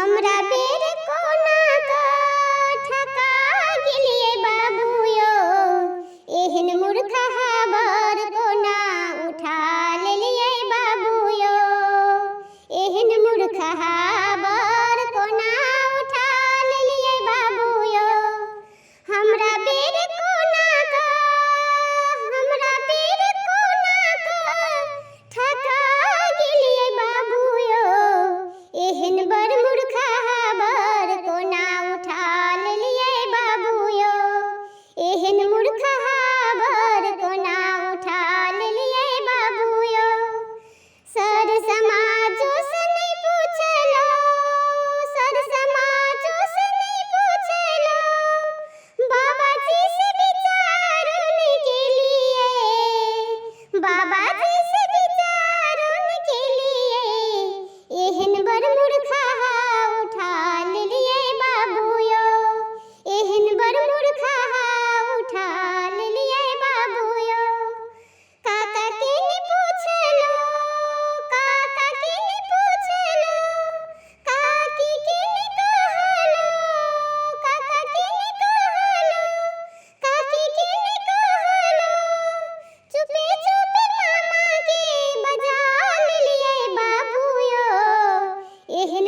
हमरा बेर कोना क ठका गेलिए बाबूयो, एहन मूर्ख खबर कोना उठा लेलिए बाबूयो, एहन मूर्ख खबर कोना उठा लेलिए बाबूयो। हमरा बेर कोना क ठका गेलिए बाबूयो, एहन बड़ मूर्ख खबर कोना उठा लेलिए बाबूयो, एहन मूर्ख खबर कोना उठा लेलिए बाबूयो। सर समाजो से नहीं पूछलो, सर समाजो से नहीं पूछलो, बाबाजी से विचारन के लिए, बाबाजी से विचारन के लिए, एहन बड़ मूर्ख उठा लेलिए बाबूयो, एहन बड़ मूर्ख उठा लेलिए बाबूयो। काका के नहीं पूछलो, काका के नहीं पूछलो, काकी के नहीं कहलो, काका के नहीं कहलो, काकी के नहीं कहलो, चुपे चुपे मामा के बजा लेलिए बाबूयो, एहन